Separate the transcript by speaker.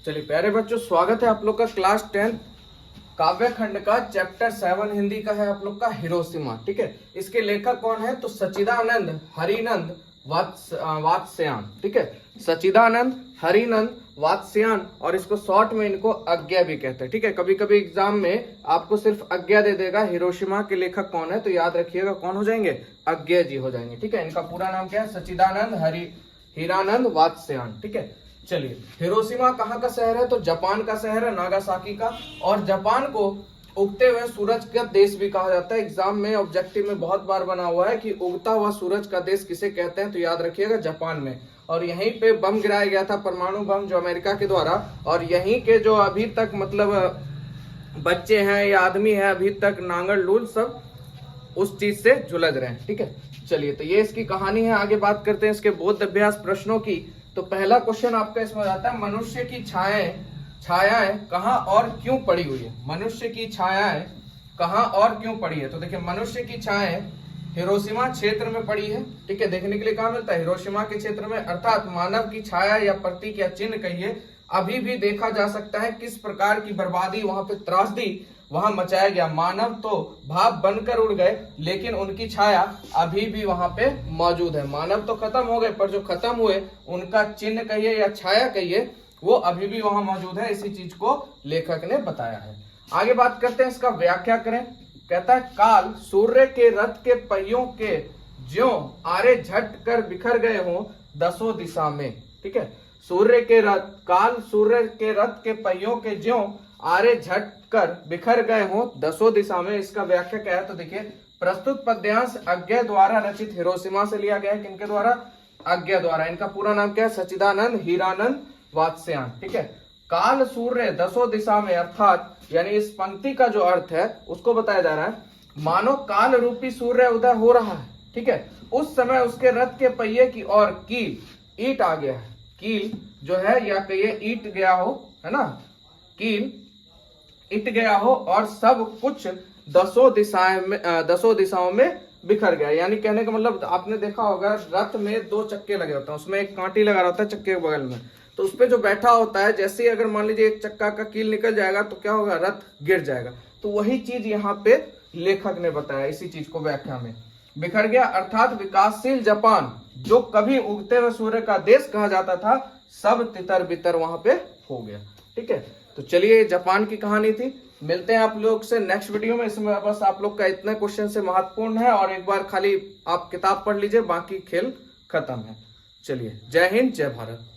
Speaker 1: चलिए प्यारे बच्चों, स्वागत है आप लोग का क्लास 10 काव्य खंड का चैप्टर 7 हिंदी का है आप लोग का हिरोशिमा। ठीक है, इसके लेखक कौन है तो सच्चिदानंद हरिनंद वात्स्यायन। ठीक है, सच्चिदानंद हरिनंद वात्स्यायन, और इसको शॉर्ट में इनको आज्ञा भी कहते हैं। ठीक है, कभी कभी एग्जाम में आपको सिर्फ आज्ञा दे देगा। हिरोशिमा के लेखक कौन है तो याद रखिएगा कौन हो जाएंगे, आज्ञा जी हो जाएंगे। ठीक है, इनका पूरा नाम क्या है, सच्चिदानंद हीरानंद वात्स्यायन। ठीक है, चलिए हिरोशिमा कहाँ का शहर है तो जापान का शहर है, नागासाकी का। और जापान को उगते हुए सूरज का देश भी कहा जाता है। एग्जाम में ऑब्जेक्टिव में बहुत बार बना हुआ है कि उगता हुआ सूरज का देश किसे कहते हैं तो याद रखिएगा जापान में। और यहीं पे बम गिराया गया था, परमाणु बम, जो अमेरिका के द्वारा। और यहीं के जो अभी तक मतलब बच्चे हैं या आदमी है अभी तक नांगल लूल सब उस चीज से झुलझ रहे हैं। ठीक है, चलिए तो ये इसकी कहानी है। आगे बात करते हैं इसके बोध अभ्यास प्रश्नों की। तो पहला क्वेश्चन आपका इसमें आता है, मनुष्य की छायाएं कहाँ और क्यों पड़ी हुई है। मनुष्य की छायाएं कहाँ और क्यों पड़ी है तो देखिए, मनुष्य की छायाएं हिरोशिमा क्षेत्र में पड़ी है। ठीक है, देखने के लिए कहाँ मिलता है, हिरोशिमा के क्षेत्र में। अर्थात मानव की छाया या प्रतीक या चिन्ह कहिए अभी भी देखा जा सकता है। किस प्रकार की बर्बादी, वहां पे त्रासदी वहां मचाया गया। मानव तो भाप बनकर उड़ गए, लेकिन उनकी छाया अभी भी वहां पे मौजूद है। मानव तो खत्म हो गए, पर जो खत्म हुए उनका चिन्ह कहिए या छाया कहिए वो अभी भी वहां मौजूद है। इसी चीज को लेखक ने बताया है। आगे बात करते हैं, इसका व्याख्या करें। कहता है, काल सूर्य के रथ के पहियों के ज्यों आरे झट कर बिखर गए हों दसों दिशा में। ठीक है, काल सूर्य के रथ के पहियों के ज्यों आरे झट कर बिखर गए हों दसों दिशा में। इसका व्याख्या क्या है तो देखिए, प्रस्तुत पद्यांश आज्ञा द्वारा रचित हिरोशिमा से लिया गया है। किनके द्वारा, आज्ञा द्वारा। इनका पूरा नाम क्या है, सच्चिदानंद हीरानंद वात्स्यायन। ठीक है, काल सूर्य दसों दिशा में, अर्थात यानी इस पंक्ति का जो अर्थ है उसको बताया जा रहा है। मानो काल रूपी सूर्य उदय हो रहा है। ठीक है, उस समय उसके रथ के पहिए की ओर कील ईट आ गया है। कील जो है या कहिए ईट गया हो, है ना, कील ईट गया हो और सब कुछ दसों दिशाओं में बिखर गया। यानी कहने का मतलब, आपने देखा होगा रथ में दो चक्के लगे होते हैं, उसमें एक कांटी लगा रहता है चक्के के बगल में। तो उस पे जो बैठा होता है, जैसे ही अगर मान लीजिए एक चक्का का कील निकल जाएगा तो क्या होगा, रथ गिर जाएगा। तो वही चीज यहाँ पे लेखक ने बताया, इसी चीज को व्याख्या में। बिखर गया अर्थात विकासशील जापान, जो कभी उगते हुए सूर्य का देश कहा जाता था, सब तितर बितर वहां पे हो गया। ठीक है, तो चलिए जापान की कहानी थी। मिलते हैं आप लोग से नेक्स्ट वीडियो में। इसमें बस आप लोग का इतना क्वेश्चन से महत्वपूर्ण है, और एक बार खाली आप किताब पढ़ लीजिए, बाकी खेल खत्म है। चलिए, जय हिंद, जय भारत।